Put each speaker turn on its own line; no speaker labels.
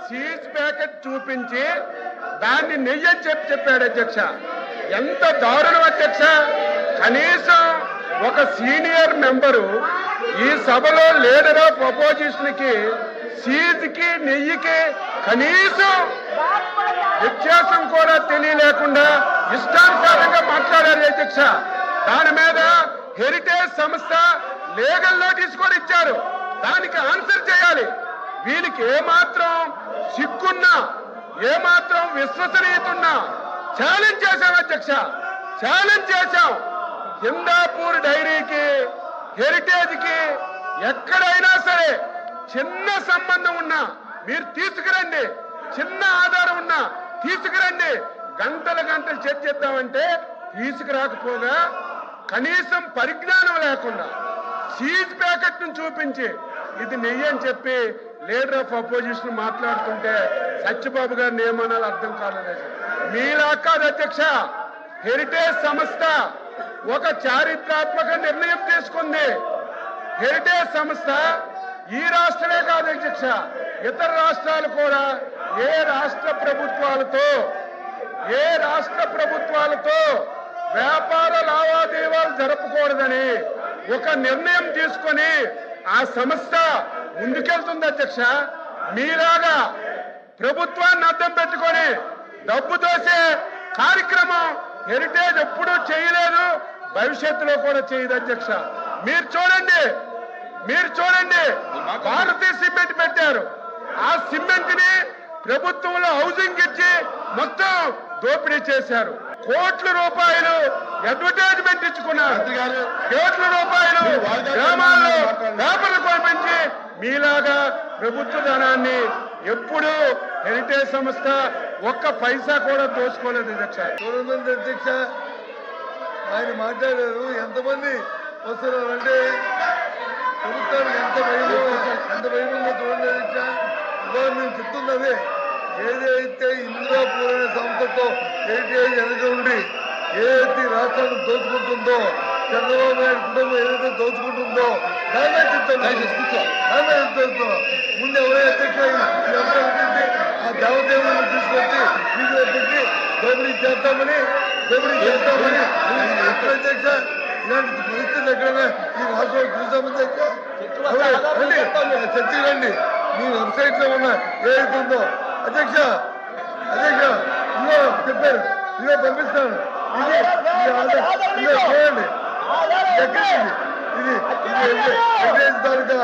Seize packet చూపించి దాన్ని నెయ్యి అని చెప్పాడు అధ్యక్ష. ఎంత దారుణం అధ్యక్ష. కనీసం ఒక సీనియర్ మెంబరు ఈ సభలో లీడర్ ఆఫ్ అపోజిషన్ కి సీజ్ కి నెయ్యికి కనీసం వ్యత్యాసం కూడా తెలియలేకుండా ఇష్టానుసారంగా మాట్లాడారు అధ్యక్ష. దాని మీద హెరిటేజ్ సంస్థ లీగల్ నోటీస్ కూడా ఇచ్చారు. దానికి ఆన్సర్ చేయాలి. వీళ్ళకి ఏమాత్రం సిగ్గున్నా ఏమాత్రం విశ్వసనీయత ఉన్నా ఛాలెంజ్ చేశాం అధ్యక్ష. ఛాలెంజ్ చేశాం. హిందాపూర్ డైరీకి హెరిటేజ్ కి ఎక్కడైనా సరే చిన్న సంబంధం ఉన్నా మీరు తీసుకురండి, చిన్న ఆధారం ఉన్నా తీసుకురండి. గంటల గంటలు చర్చిద్దామంటే తీసుకురాకపోగా కనీసం పరిజ్ఞానం లేకుండా సీజ్ ప్యాకెట్ ను చూపించి ఇది నెయ్యి అని చెప్పి లీడర్ ఆఫ్ అపోజిషన్ మాట్లాడుతుంటే సత్యబాబు గారిని ఏమనాలో అర్థం కాలేదు. మీలా కాదు అధ్యక్ష. హెరిటేజ్ సంస్థ ఒక చారిత్రాత్మక నిర్ణయం తీసుకుంది. హెరిటేజ్ సంస్థ ఈ రాష్ట్రమే కాదు అధ్యక్ష, ఇతర రాష్ట్రాలు కూడా ఏ రాష్ట్ర ప్రభుత్వాలతో వ్యాపార లావాదేవీలు జరపకూడదని ఒక నిర్ణయం తీసుకొని ఆ సంస్థ ముందుకెళ్తుంది అధ్యక్ష. మీలాగా ప్రభుత్వాన్ని అడ్డం పెట్టుకొని డబ్బు దోసే కార్యక్రమం హెరిటేజ్ ఎప్పుడూ చేయలేదు, భవిష్యత్తులో కూడా చేయదు అధ్యక్ష. మీరు చూడండి భారతీయ సిమెంట్ పెట్టారు. ఆ సిమెంట్ ని ప్రభుత్వంలో హౌసింగ్ ఇచ్చి మొత్తం దోపిడీ చేశారు. కోట్ల రూపాయలు అడ్వర్టైజ్మెంట్ ఇచ్చుకున్నారు. కోట్ల రూపాయలు గ్రామాల్లో పేపర్లు పంపించి మీలాగా ప్రభుత్వ ధనాన్ని ఎప్పుడు హెరిటేజ్ సంస్థ ఒక్క పైసా కూడా దోచుకోలేదు అధ్యక్ష.
చూడమంది అధ్యక్ష ఆయన మాట్లాడారు. ఎంతమంది వస్తున్నారంటే ప్రభుత్వానికి ఎంత భయమో చూడండి అధ్యక్ష. ఇవాళ మేము చెప్తున్నది ఏదైతే ఇందిరాపూర్ అనే సంస్థతో హెరిటేజ్ వెనక ఉండి ఏదైతే రాష్ట్రాన్ని దోచుకుంటుందో, చంద్రబాబు నాయుడు కుటుంబం ఏదైతే దోచుకుంటుందో దాన్ని చెప్తున్నాం. ముందు ఎవరైతే అధ్యక్ష ఆ దేవదేవులను తీసుకొచ్చి వీళ్ళు పెట్టి దోపిడీ చేస్తామని అధ్యక్ష. ఇలాంటి పరిస్థితులు ఎక్కడైనా ఈ రాష్ట్రంలో చూసామని చర్చకి రండి. మీ వెబ్సైట్ లో ఉన్న ఏదైతే ఉందో అధ్యక్ష ఇదో చెప్పారు, ఇదో పంపిస్తాను. ఇది చూడండి ఎక్కడండి ఇది తాలూకా